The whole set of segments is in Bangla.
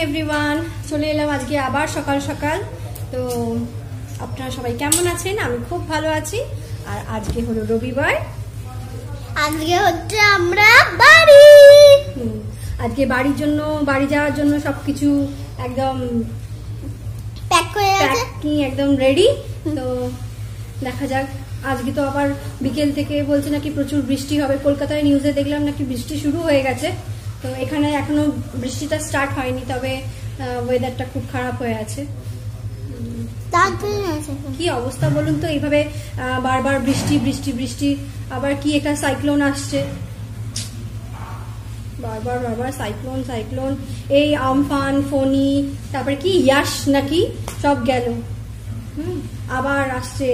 এভরিওয়ান, চলে এলাম আজকে আবার সকাল সকাল। তো আপনারা সবাই কেমন আছেন? আমি খুব ভালো আছি। আর আজকে হলো রবিবার, আজকে হচ্ছে আমরা বাড়ি আজকে বাড়ি যাওয়ার জন্য সবকিছু একদম প্যাক হয়ে আছে, একদম রেডি। তো দেখা যাক। আজকে তো আবার বিকেল থেকে বলছে নাকি প্রচুর বৃষ্টি হবে। কলকাতায় নিউজে দেখলাম নাকি বৃষ্টি শুরু হয়ে গেছে। তো এখানে এখনো বৃষ্টিটা স্টার্ট হয়নি, তবে ওয়েদারটা খুব খারাপ হয়ে আছে। কি অবস্থা বলুন তো, এইভাবে বারবার বৃষ্টি বৃষ্টি বৃষ্টি। আবার কি একটা সাইক্লোন আসছে, বারবার সাইক্লোন। এই আমফান, ফনি, তারপরে কি ইয়াস নাকি সব গেল। আবার আসছে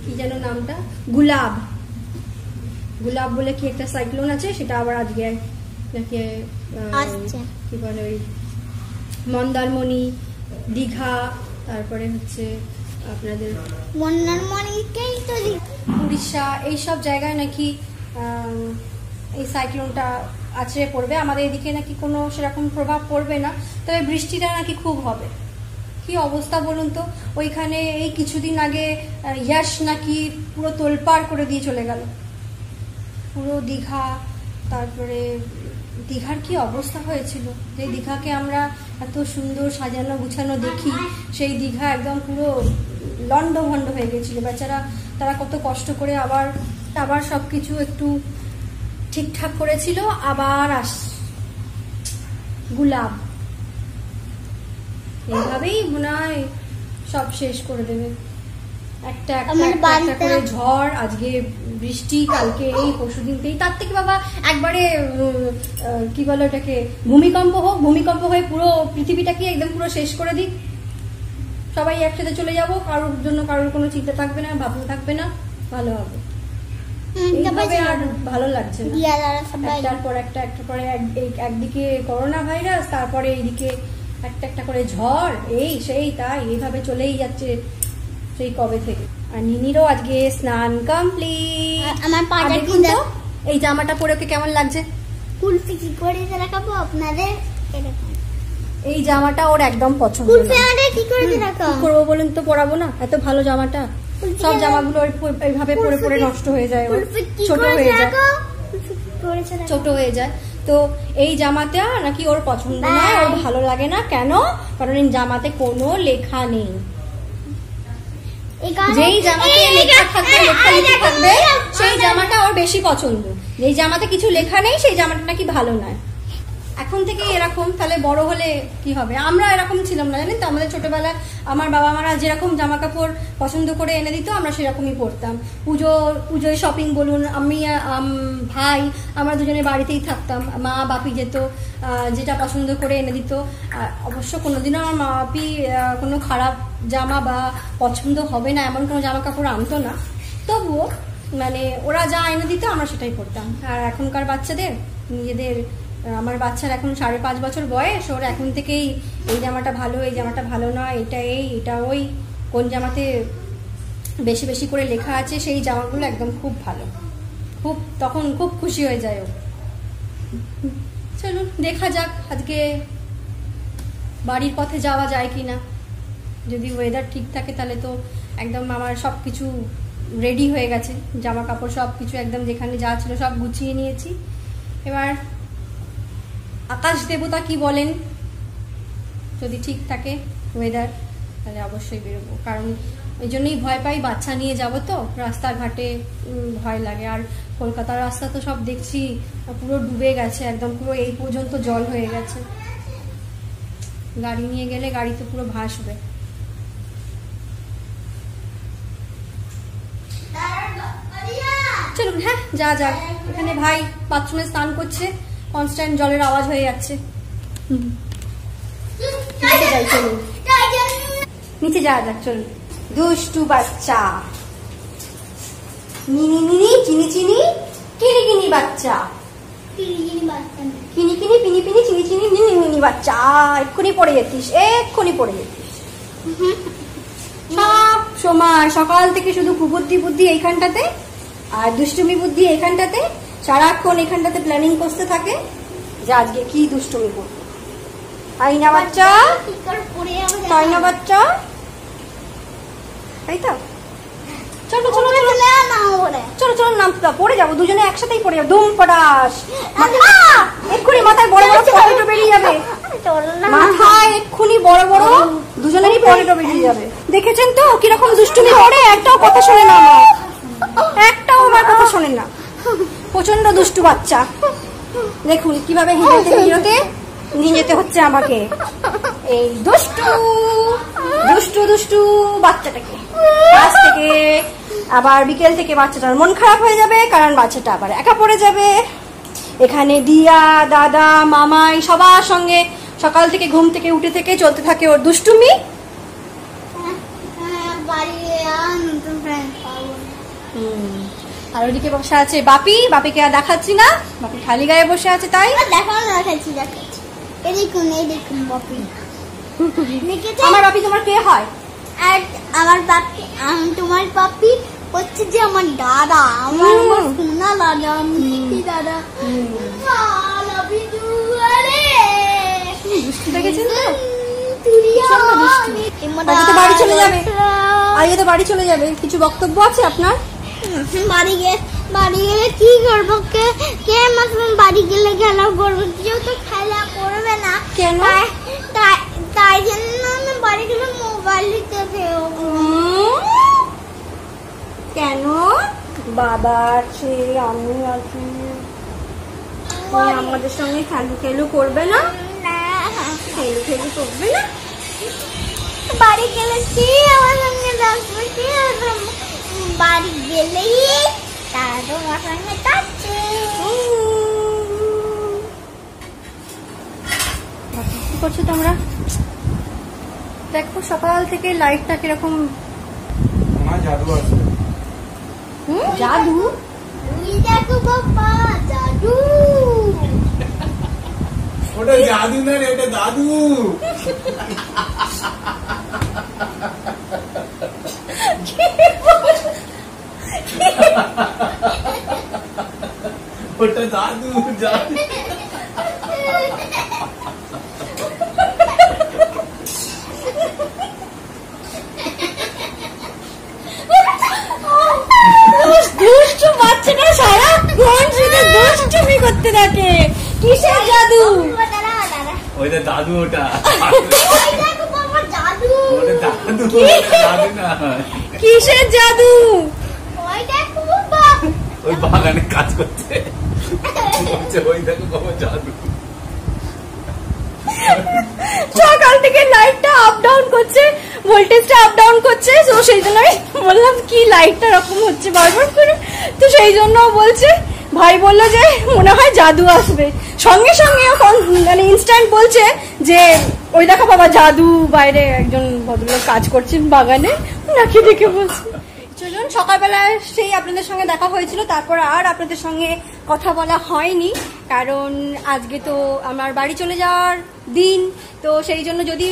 কি যেন নামটা, গুলাব বলে কি একটা সাইক্লোন আছে, সেটা আবার আজকে নাকি কি বলে ওই মন্দারমণি, দীঘা, তারপরে হচ্ছে আপনাদের উড়িষ্যা, এইসব জায়গায় নাকি এই সাইক্লোনটা আছড়ে পড়বে। আমাদের এদিকে নাকি কোনো সেরকম প্রভাব পড়বে না, তবে বৃষ্টিটা নাকি খুব হবে। কি অবস্থা বলুন তো। ওইখানে এই কিছুদিন আগে ইয়াস নাকি পুরো তোলপাড় করে দিয়ে চলে গেল পুরো দীঘা। তারপরে দীঘার কি অবস্থা হয়েছিল, যে দীঘাকে আমরা এত সুন্দর সাজানো গুছানো দেখি, সেই দীঘা একদম পুরো লন্ডভন্ড হয়ে গেছিল। বেচারা তারা কত কষ্ট করে আবার সবকিছু একটু ঠিকঠাক করেছিল। আবার গুলাব এইভাবেই মনে হয় সব শেষ করে দেবে। একটা করে ঝড়, আজকে বৃষ্টি, কালকে এই পরশুদিনতেই। তার থেকে বাবা একবারে কি বলে ওটাকে, ভূমিকম্প হয়ে পুরো পৃথিবীটাকে একদম পুরো শেষ করে দিক। সবাই একসাথে চলে যাব, কারোর জন্য কারোর কোনো চিন্তা থাকবে না, ভাবনা থাকবে না, ভালো হবে। আর ভালো লাগছে না, একটার পর একটা একদিকে করোনা ভাইরাস, তারপরে এইদিকে একটা করে ঝড়, এই সেই তাই এইভাবে চলেই যাচ্ছে সেই কবে থেকে। আর নিনিরও আজকে স্নান কমপ্লিট। আমার পাটা কিন্তু এই জামাটা পরে ওকে কেমন লাগছে? কুলফি কি করে দেখাবো আপনাদের? এই জামাটা ওর একদম পছন্দ না। কুলফি আরে কি করে দেখাবো? কি করব বলুন তো, পরাবো না? এত ভালো জামাটা, সব জামাগুলো এইভাবে পরে নষ্ট হয়ে যায়, ছোট হয়ে যায়। তো এই জামাটা নাকি ওর পছন্দ না, ওর ভালো লাগে না। কেন? কারণ এই জামাতে কোনো লেখা নেই। যেই জামাতে লেখা থাকবে সেই জামাটা ওর বেশি পছন্দ। যেই জামাতে কিছু লেখা নেই সেই জামাটা নাকি ভালো নয়। এখন থেকে এরকম, তাহলে বড় হলে কি হবে? আমরা এরকম ছিলাম না, জানেন তো। আমাদের ছোটবেলায় আমার বাবা মারা যেরকম জামা কাপড় পছন্দ করে এনে দিত, আমরা সেরকমই পরতাম। পুজোয় শপিং বলুন, আমি ভাই আমরা দুজনে বাড়িতেই থাকতাম। মা বাপি যেত, যেটা পছন্দ করে এনে দিত। অবশ্য কোনোদিনও আমার মা বাপি কোনো খারাপ জামা বা পছন্দ হবে না এমন কোনো জামা কাপড় আনতো না। তবুও মানে ওরা যা এনে দিত আমরা সেটাই পরতাম। আর এখনকার বাচ্চাদের নিজেদের, আমার বাচ্চার এখন 5.5 বছর বয়স, ওর এখন থেকেই এই জামাটা ভালো, এই জামাটা ভালো না, এটা ওই, কোন জামাতে বেশি বেশি করে লেখা আছে সেই জামাগুলো একদম খুব ভালো, তখন খুব খুশি হয়ে যায় ও। চলুন দেখা যাক আজকে বাড়ির পথে যাওয়া যায় কিনা। যদি ওয়েদার ঠিক থাকে তাহলে তো একদম আমার সব কিছু রেডি হয়ে গেছে, জামা কাপড় সব কিছু একদম যেখানে যা ছিল সব গুছিয়ে নিয়েছি। এবার আকাশ দেবতা কি বলেন, যদি ঠিক থাকে ওয়েদার তাহলে অবশ্যই বেরোবো। কারণ এই জন্যই ভয় পাই, বাচ্চা নিয়ে যাব তো, রাস্তাঘাটে ভয় লাগে। আর কলকাতার রাস্তা তো সব দেখছি পুরো ডুবে গেছে, একদম পুরো এই পর্যন্ত জল হয়ে গেছে। গাড়ি নিয়ে গেলে গাড়ি তো পুরো ভাসবে। চলুন হ্যাঁ যা যাক। এখানে ভাই বাথরুমে স্নান করছে, কনস্ট্যান্ট জলের আওয়াজ হয়ে যাচ্ছে। চলুন নিচে যাওয়া যাক, চলুন। দুষ্টু বাচ্চা, নিনি চিনি কিনি বাচ্চা, কিনি পিনি চিনি বাচ্চা। এক্ষুনি পড়ে যেতিস সব সময়। সকাল থেকে শুধু কুবুদ্ধি এইখানটাতে, আর দুষ্টুমি বুদ্ধি এইখানটাতে। সারাক্ষণ এখানটাতে প্ল্যানিং করতে থাকে যে আজকে কি দুষ্টুমি করবো। আইনা বাচ্চা, কি করে পড়ে যাবে আইনা বাচ্চা, তাই তো? চলো চলো চলো না ওরে চলো চলো নামতে পড়ে যাবো, দুজনে একসাথেই পড়ে যাবো, ধুম পটাস। এক্ষুনি মাথায় বড় বড় পটেটো বেরিয়ে যাবে, মাথায় এক্ষুনি বড় বড় দুজনেরই পটেটো বেরিয়ে যাবে। দেখেছেন তো কিরকম দুষ্টুমি করে, একটাও কথা শোনে না আমার, একটাও আমার কথা শোনে না, প্রচন্ড দুষ্টু বাচ্চা। দেখুন কিভাবে হেঁটে হিরোতে নিয়ে যেতে হচ্ছে আমাকে, এই দুষ্টু দুষ্টু দুষ্টু বাচ্চাটাকে। আজ থেকে আবার বিকেল থেকে বাচ্চাটার মন খারাপ হয়ে যাবে, কারণ বাচ্চাটা আবার একা পড়ে যাবে। এখানে দিয়া, দাদা, মামাই সবার সঙ্গে সকাল থেকে ঘুম থেকে উঠে থেকে চলতে থাকে ওর দুষ্টুমি। আর ওদিকে বসে আছে বাপি, বাপিকে আর দেখাচ্ছি না, বাপি খালি গায়ে বসে আছে, তাই দেখাচ্ছি এই দেখুন বাপি। আমার বাপি তোমার কে হয়? আর আমার বাপি, তোমার বাপি হচ্ছে যে আমার দাদা, আমার সোনা দাদা, মিষ্টি দাদা। বাড়ি চলে যাবে, আজকে তো বাড়ি চলে যাবে, কিছু বক্তব্য আছে আপনার? বাড়ি গেলে কি করবো? কে মাসুম বাড়ি গেলে খেলা করবো, কেউ তো খেলা করবে না। কেন? তাই জন্য আমি বাড়ি গেলে মোবাইল দিতে দেবো। কেন? বাবা আছে, আমি আছি, আমাদের সঙ্গে খেলু করবে না? খেলু করবে না? বাড়ি গেলে কি আমার সঙ্গে থাকবে, কি বাড়ি গেলেই তারা তোমার সঙ্গে থাকছে। কি করছো তোমরা? দেখো সকাল থেকে লাইটটা কিরকম জাদু আছে। জাদু? দেখো বাবা, জাদু। ওটা জাদু না রে, এটা দাদু। ওটা দাদু জাদু। দুষ্টু বাচ্চাটা সারাক্ষণ শুধু দুষ্টুমি করতে থাকে। কিসের জাদু? ওইটা দাদু, ওটা দেখো বাবা, জাদু। ওটা দাদু, দাদু না। কিসের জাদু? ওই দেখো বাবা, ওই বাগানে কাজ করছে, ওই দেখো বাবা জাদু। সকাল থেকে লাইটটা আপ ডাউন করছে, ভোল্টেজটা আপ ডাউন করছে, তো সেই জন্য আমি বললাম কি লাইটটা এরকম হচ্ছে বারবার করে, তো সেই জন্য বলছে, ভাই বললো যে মনে হয় জাদু আসবে, সঙ্গে সঙ্গে মানে ইনস্ট্যান্ট বলছে যে ওই দেখো বাবা জাদু, বাইরে একজন ভদ্রলোক কাজ করছেন বাগানে, নাকি দেখে বলছে। চলুন, সকালবেলায় সেই আপনাদের সঙ্গে দেখা হয়েছিল, তারপর আর আপনাদের সঙ্গে কথা বলা হয়নি, কারণ আজকে তো আমার বাড়ি চলে যাওয়ার দিন, তো সেই জন্য যদি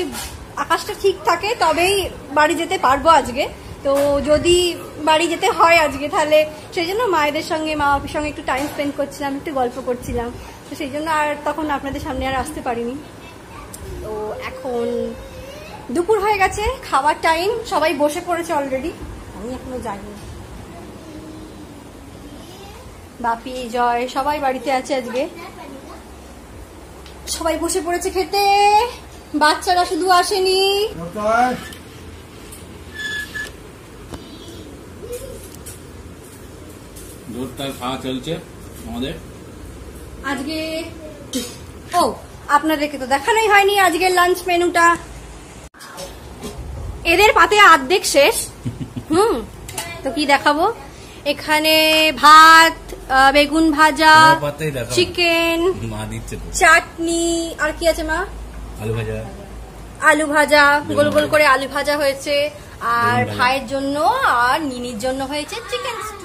আকাশটা ঠিক থাকে তবেই বাড়ি যেতে পারবো আজকে। তো যদি বাড়ি যেতে হয় আজকে, তাহলে সেই জন্য মায়েদের সঙ্গে, মা বাপির সঙ্গে একটু টাইম স্পেন্ড করছিলাম, একটু গল্প করছিলাম, তো সেই জন্য আর তখন আপনাদের সামনে আর আসতে পারিনি। তো এখন দুপুর হয়ে গেছে, খাওয়ার টাইম, সবাই বসে পড়েছে অলরেডি, আমি এখনো যাইনি। বাপি, জয় সবাই বাড়িতে আছে আজকে, সবাই বসে পড়েছে খেতে, বাচ্চারা শুধু আসেনি। জোরদার খাওয়া চলছে আমাদের আজকে। ও, আপনাদেরকে তো দেখানোই হয়নি আজকের লাঞ্চ মেনুটা, এদের পাতে অর্ধেক শেষ। তো কি দেখাবো, এখানে ভাত, বেগুন ভাজা, চিকেন, চাটনি, আর কি আছে মা? আলু ভাজা, গোল গোল করে আলু ভাজা হয়েছে, আর ভাইয়ের জন্য আর নিনির জন্য হয়েছে চিকেন স্টু।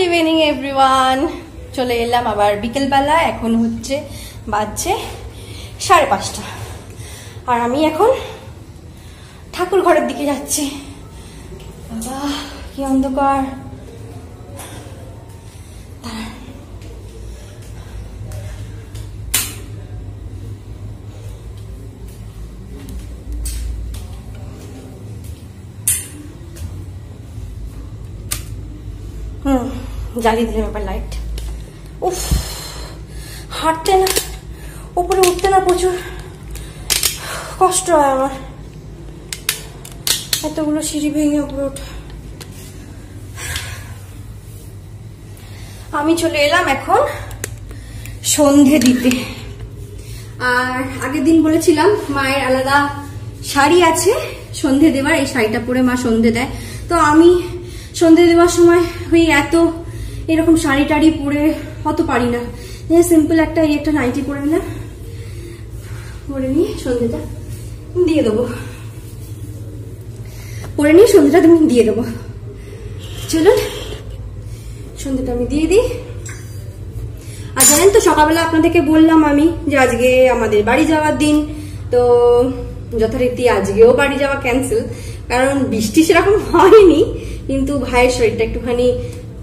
ইভিনিং এভরিওয়ান, চলে এলাম আবার বিকেলবেলা। এখন হচ্ছে বাজছে 5:30 আর আমি এখন ঠাকুর ঘরের দিকে যাচ্ছি। বাবা কি অন্ধকার! জ্বালিয়ে দিলাম এবার লাইট। উফ, হাঁটতে না, উপরে উঠতে না প্রচুর কষ্ট হয় আমার, এতগুলো সিঁড়ি ভেঙে উপরে ওঠা। আমি চলে এলাম এখন সন্ধে দিতে। আর আগের দিন বলেছিলাম মায়ের আলাদা শাড়ি আছে সন্ধে দেবার, এই শাড়িটা পরে মা সন্ধে দেয়। তো আমি সন্ধে দেওয়ার সময় ওই এত এরকম শাড়ি টাড়ি পরে অত পারি না, সিম্পল একটা নাইটি পরে নিলাম, পরে নিয়ে সন্ধেটা দিয়ে দেবো, পরে নিয়ে সন্ধেটা দিয়ে দেবো। চলুন সন্ধেটা আমি দিয়ে দিই। আর জানেন তো সকালবেলা আপনাদেরকে বললাম আমি যে আজকে আমাদের বাড়ি যাওয়ার দিন, তো যথারীতি আজকেও বাড়ি যাওয়া ক্যান্সেল, কারণ বৃষ্টি সেরকম হয়নি, কিন্তু ভাইয়ের শরীরটা একটুখানি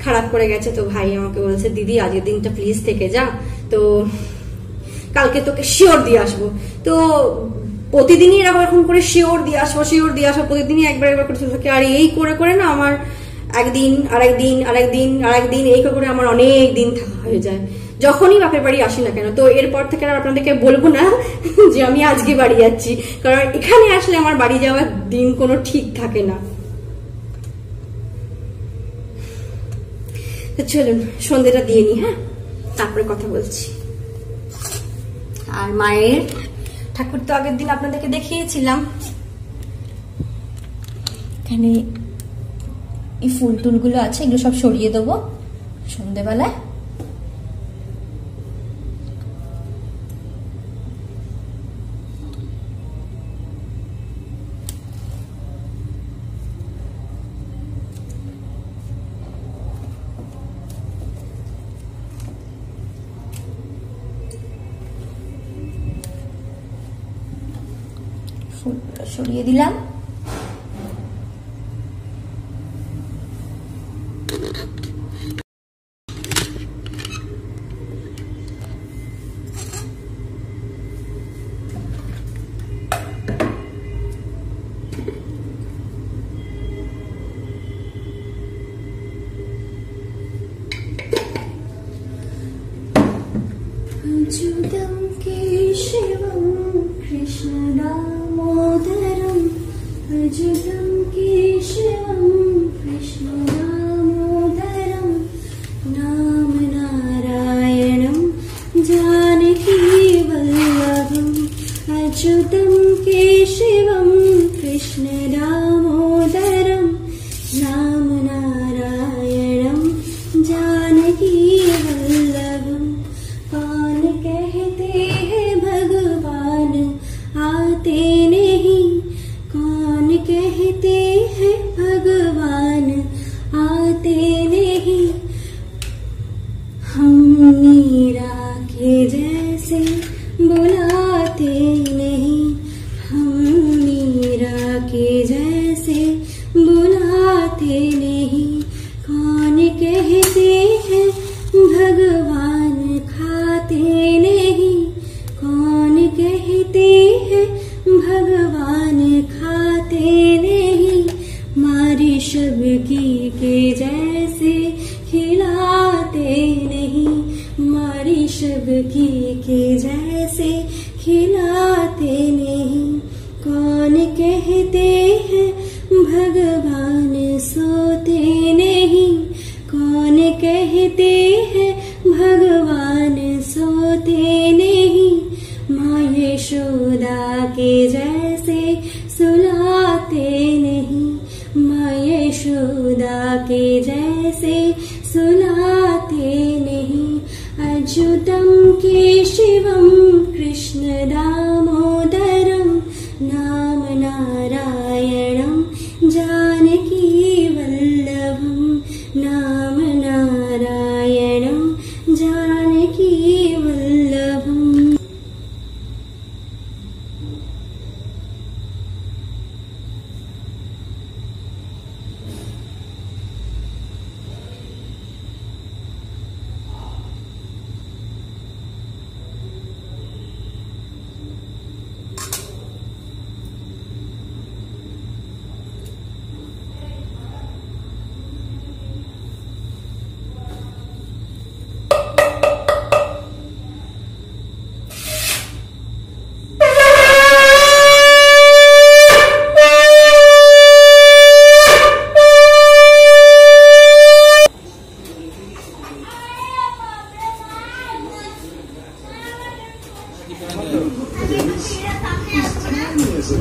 খারাপ করে গেছে। তো ভাই আমাকে বলছে দিদি আজকের দিনটা প্লিজ থেকে যা, তো কালকে তোকে শিওর দিয়ে আসবো। তো প্রতিদিনই এরকম করে শিওর দিয়ে আসবো প্রতিদিনই একবার করে চলতে থাকে। আর এই করে করে না আমার একদিন আরেকদিন এই করে আমার অনেক দিন থাকা হয়ে যায় যখনই বাপের বাড়ি আসি না কেন। তো এরপর থেকে আর আপনাদেরকে বলবো না যে আমি আজকে বাড়ি যাচ্ছি, কারণ এখানে আসলে আমার বাড়ি যাওয়ার দিন কোনো ঠিক থাকে না। চলুন সন্ধ্যেটা দিয়ে নি, হ্যাঁ, তারপরে কথা বলছি। আর মায়ের ঠাকুর তো আগের দিন আপনাদেরকে দেখিয়েছিলাম, এখানে এই ফুল টুলগুলো আছে, এগুলো সব সরিয়ে দেবো সন্ধ্যেবেলায়। ফুলগুলো সরিয়ে দিলাম। अच्युतं केशवं कृष्णदामोदरं, अच्युतं केशवं कृष्णदामोदरं, नाम नारायणं जानकीवल्लभम्, अच्युतं केशवं कृष्णदामोदरं, नाम नारायणं जानकीवल्लभम्। कौन कहते हैं भगवान आते नहीं, कौन कहते हैं भगवान आते नहीं, हम मीरा के जैसे बुलाते नहीं, हम मीरा के जैसे बुलाते नहीं, कौन कहते हैं भगवान खाते नहीं, कौन कहते हैं भगवान खाते नहीं, मारी शबकी के जैसे खिलाते नहीं, मारी शबकी के जैसे खिलाते नहीं, कौन कहते हैं भगवान सोते नहीं, कौन कहते हैं भगवान सोते नहीं, माँ यशोदा के जैसे सुलाते नहीं, माँ यशोदा के जैसे सुलाते नहीं, अच्युतं केशवं कृष्णदामोदरं, नाम नारायणं जानकीवल्लभं, नाम नारायणं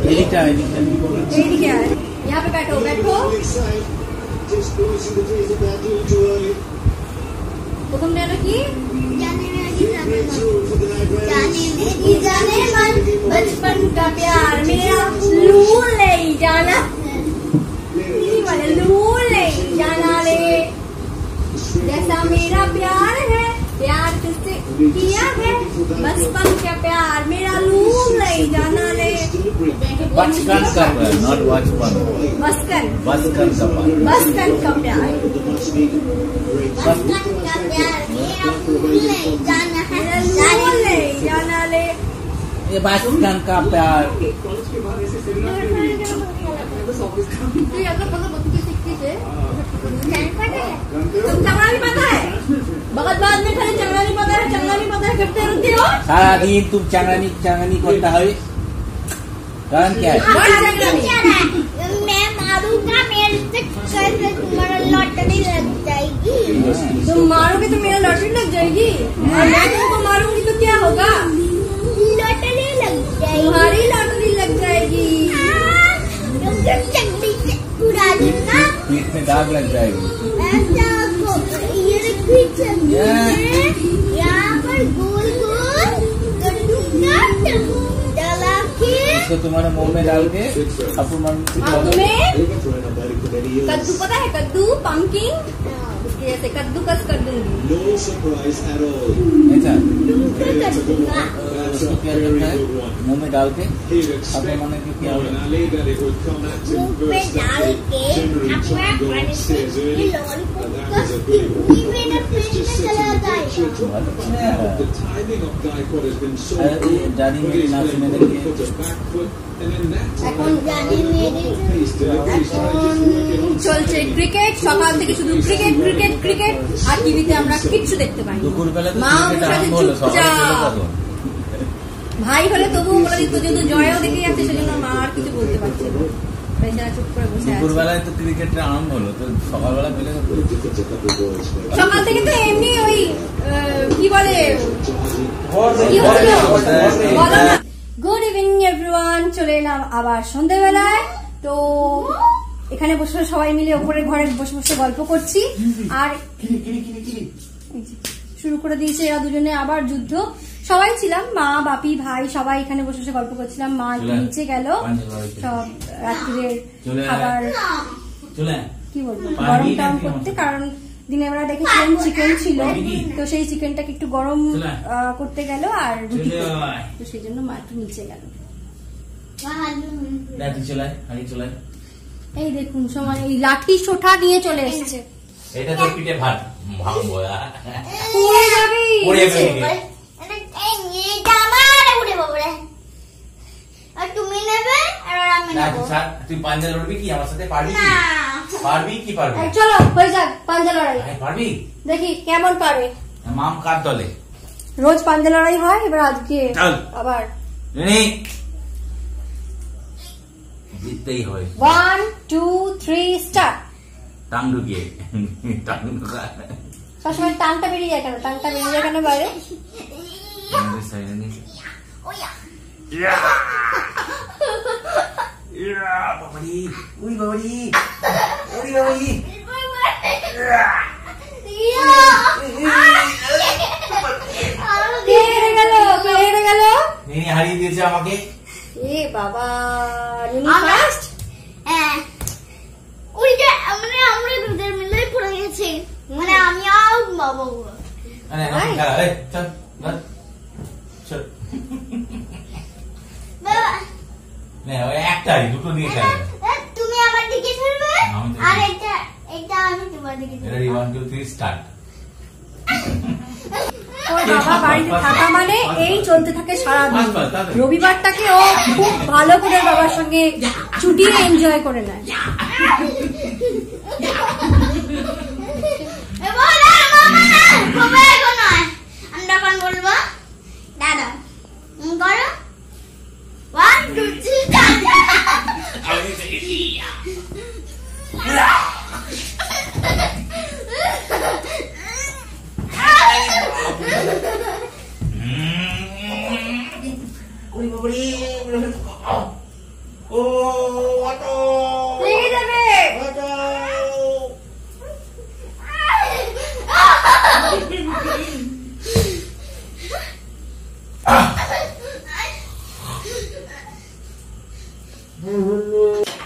एदिके आए, यहाँ पे बैठो बैठो। प्रथम गाना की जाने मन बचपन का प्यार मेरा लूल नहीं जाना, लूल नहीं जाना रे, जैसा मेरा प्यार है प्यार तुझसे किया है, बचपन का प्यार मेरा लूल नहीं जाना रे। बचपन का प्यार, नॉट बचपन। बचपन बचपन का प्यार, बचपन का प्यार, बचपन का प्यार मेरा भूल नहीं जाना है, लूल नहीं जाना रे। ये बचपन का प्यार। तुम चंगड़ा नहीं पता है, बहुत बाद में खाली चंगड़ा नहीं पता है, चंगड़ा नहीं पता है करते रहते हो। सारा दिन तुम चंगनी करता है, कारण क्या है? मैं मारूंगा, मेरे से कैसे तुम्हारा लॉटरी लग जाएगी। तुम मारोगे तो मेरा लॉटरी लग जाएगी, और मैं तुमको मारूंगी तो क्या होगा? लॉटरी लग जाएगी, तुम्हारी लॉटरी लग जाएगी। तुमको चंगड़ी से उड़ा दूंगा, पीठ में दाग लग जाएगी। ऐसा को ये रखी चंगड़ी है, यहाँ पर गोल गोल कर दूंगा, डाला के इसको तुम्हारे मुंह में डाल के अपने मन और तुम्हें कद्दू पता है, कद्दू पंकिन, उसके जैसे कद्दूकस कर दूंगी। ऐसा तुमको कर दूंगा। उसको क्या करना है? मुंह में डाल के अपने मन में क्या होगा? मुंह पे डाल के अपना पानी से लॉलीपॉप का पूरी मेरे पेट में चला जाएगा। दादी मेरी नाम सुनने लगी है। এখন জানি মেরে এখন চলছে ক্রিকেট, সকাল থেকে শুধু ক্রিকেট ক্রিকেট ক্রিকেট, আর টিভিতে আমরা কিচ্ছু দেখতে পাই না। দুপুরবেলা তো মা ক্রিকেট সাথে আরম্ভ হলো, সকালে খেলো চুপচাপ। কখন? ভাই হলে তবুও বলে দিত, যেহেতু জয়াও দেখে যাচ্ছে সেজন্য মা আর কিছু বলতে পারছে না, বেচারা চুপ করে বসে আছে। দুপুরবেলায় তো ক্রিকেটটা আরম্ভ হলো, তো সকালবেলা পেলে সকাল থেকে তো এমনি ওই কি বলে কি হচ্ছিল বলো না। গুড ইভিনিং এভরিওয়ান, চলে এলাম আবার সন্ধ্যেবেলায়। তো এখানে বসে সবাই মিলে ওপরে ঘরে বসে বসে গল্প করছি, আর শুরু করে দিয়েছে এরা দুজনে আবার যুদ্ধ। সবাই ছিলাম, মা বাপি ভাই সবাই এখানে বসে বসে গল্প করছিলাম। মা একটু নিচে গেল সব রাত্রিরে খাবার কি বলবো গরম টরম করতে, কারণ দিনের বেলা দেখেছিলাম চিকেন ছিল, তো সেই চিকেনটাকে একটু গরম করতে গেল আর রুটি করতে, তো সেই জন্য মা একটু নিচে গেল। এই দেখুন সময় এই লাঠি সোঠা নিয়ে চলে এসেছে। এটা তো পিঠে ভাত ভাঙবো পড়ে যাবি। তুমি নেবে আর আমি নেবো। তুই পাঞ্জা লড়বি কি আমার সাথে? পারবি কি? পারবি কি পারবি? চলো হয়ে যাক পাঞ্জা লড়াই, পারবি? দেখি কেমন পারে। মাম কার দলে? রোজ পাঞ্জা লড়াই হয়, এবার আজকে চল। আবার জিততেই হয়। 1 2 3 স্টার্ট। টাং ঢুকিয়ে টাং ঢুকা সবসময় টাংটা বেরিয়ে যায় কেন? টাংটা বেরিয়ে যায় কেন বাইরে? বাবারি উই বাবারি ওরে বাবারি হেরে গেল, হেরে গেল। নিনি হারিয়ে দিয়েছে আমাকে। এ বাবা, নিনি ফার্স্ট। হ্যাঁ ওইটা মানে আমরা দুজন মিলে পড়ে গেছি, মানে আমি আর বাবা। চল চল বাবা না ওই একটাই, দুটো নিয়ে খেলে। তুমি আমার দিকে ধরবে আমি তো- আর এটা আমি তোমার দিকে ধরবো। Ready, 1 2 3 start. ওর বাবা বাড়িতে থাকা মানে এই চলতে থাকে সারাদিন। বাস, বাস, তাড়াতাড়ি। রবিবারটাকে ও খুব ভালো করে ওর বাবার সঙ্গে ছুটিয়ে এনজয় করে নেয়। এবার না, মামা না, বাবা এখন নয়। আমরা এখন বলবো দাদা করো 1 2 3 start। ও অটো লেগে যাবে।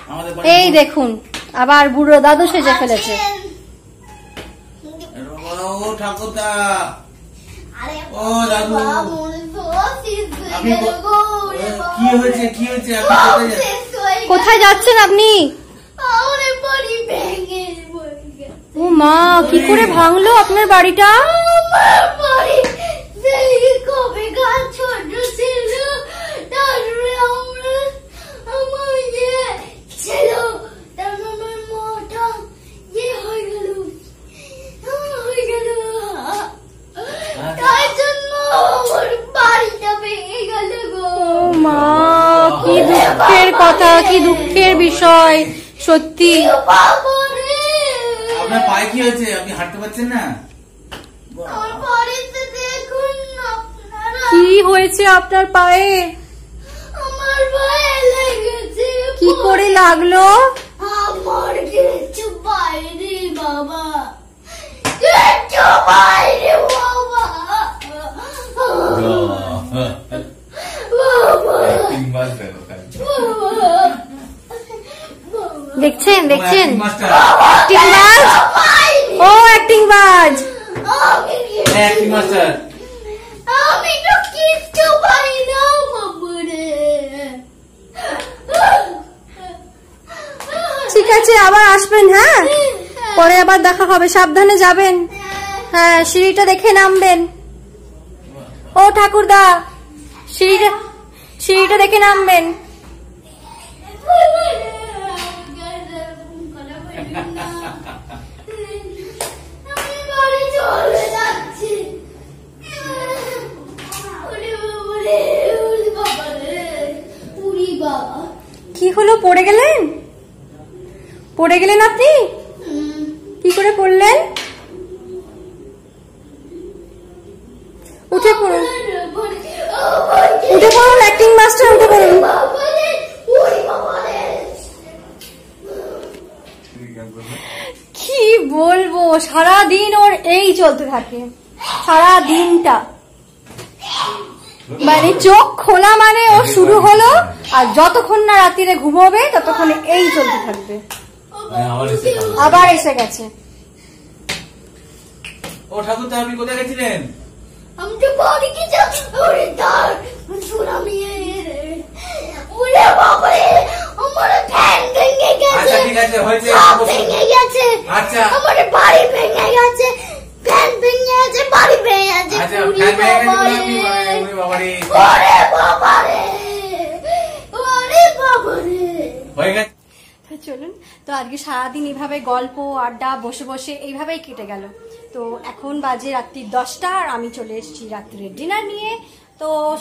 আমাদের এই দেখুন আবার বুড়ো দাদু সেজে ফেলেছে। ও ঠাকুরদা, আরে ও দাদু। বাবা, মনে তো শেষ হয়ে আপনি গেল গো, ওরে বাবা। কি হয়েছে আপনি সব কোথায় যাচ্ছেন? শেষ হয়ে গেল। কোথায় যাচ্ছেন আপনি? আমার বাড়ি ভেঙে পড়ে গেল। ও মা, কি করে ভাঙলো আপনার বাড়িটা? আমার বাড়ি সেই কবে গাছ ছোট ছিল, তারপরে আমার যে ছিল, তারপর আমার মাটা হয়ে গেল, তার জন্য আমার বাড়িটা ভেঙে গেল গো। ও মা, কি দুঃখের কথা, কি দুঃখের বিষয় সত্যি। বাবা রে, আপনার পায়ে কি হয়েছে? আপনি হাঁটতে পারছেন না? আমার বাড়িতে দেখুন আপনারা, কি হয়েছে আপনার পায়ে? আমার পায়ে লেগেছে। কি করে লাগলো? আমার কিছু বাইরে বাবা, কিছু বাইরে বাবা, বাবা, তিন মাস দেখো খালি। দেখছেন দেখছেন, Acting master, অ্যাক্টিং বাজ। ও অ্যাক্টিং বাজ। acting master। আমি তো কিচ্ছু পারি না বাবা রে। ঠিক আছে, আবার আসবেন। হ্যাঁ, পরে আবার দেখা হবে, সাবধানে যাবেন। হ্যাঁ, সিঁড়িটা দেখে নামবেন। ও ঠাকুরদা, সিঁড়িটা দেখে নামবেন। আমি বাড়ি চলে যাচ্ছি। ওরে বাবা রে, ওরে বাবা রে, উরি বাবা। কি হলো, পড়ে গেলেন? পড়ে গেলেন আপনি? কি করে পড়লেন? উঠে পড়ুন, উঠে পড়ুন অ্যাক্টিং মাস্টার, উঠে পড়ুন। বাবা রে, উরি বাবা রে। কি বলবো, সারাদিন ওর এই চলতে থাকে, সারা দিনটা। মানে চোখ খোলা মানে ও শুরু হলো, আর যতক্ষণ না রাত্রিরে ঘুমোবে ততক্ষণ এই চলতে থাকবে। আবার এসে গেছে। ও ঠাকুরদা, আপনি কোথায় গেছিলেন? আমি তো বাড়ি কি যাচ্ছি, ওরে তার সুনামি রে, ওরে বাবা রে, আমার ফ্যান ভেঙে গেছে। আচ্ছা ঠিক আছে, হয়েছে। সব ভেঙে গেছে। আচ্ছা। আমার বাড়ি ভেঙে গেছে, ফ্যান ভেঙে গেছে, বাড়ি ভেঙে গেছে। আচ্ছা, উরি ফ্যান ভেঙে গেছে বাবা বলে আপনি রে, ওরে বাবা রে। ওরে বাবা রে, ওরে বাবা রে। হয়ে গেছে। তো চলুন, তো আজকে সারাদিন এইভাবে গল্প আড্ডা বসে বসে এইভাবেই কেটে গেল। তো এখন বাজে রাত্রি 10টা, আর আমি চলে এসেছি রাত্রির ডিনার নিয়ে। তো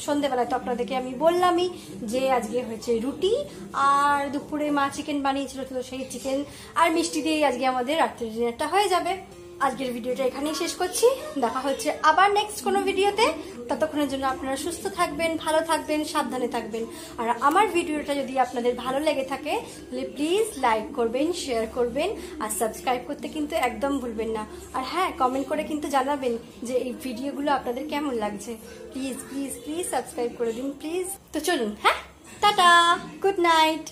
সন্ধ্যেবেলায় তো আপনাদেরকে আমি বললামই যে আজকে হয়েছে রুটি, আর দুপুরে মা চিকেন বানিয়েছিল, তো সেই চিকেন আর মিষ্টি দিয়েই আজকে আমাদের রাত্রির ডিনারটা হয়ে যাবে। আজকের ভিডিওটা এখানেই শেষ করছি, দেখা হচ্ছে আবার নেক্সট কোনো ভিডিওতে। ততক্ষণের জন্য আপনারা সুস্থ থাকবেন, ভালো থাকবেন, সাবধানে থাকবেন। আর আমার ভিডিওটা যদি আপনাদের ভালো লেগে থাকে তাহলে প্লিজ লাইক করবেন, শেয়ার করবেন, আর সাবস্ক্রাইব করতে কিন্তু একদম ভুলবেন না। আর হ্যাঁ, কমেন্ট করে কিন্তু জানাবেন যে এই ভিডিওগুলো আপনাদের কেমন লাগছে। প্লিজ প্লিজ প্লিজ সাবস্ক্রাইব করে দিন প্লিজ। তো চলুন, হ্যাঁ, টাটা, গুড নাইট।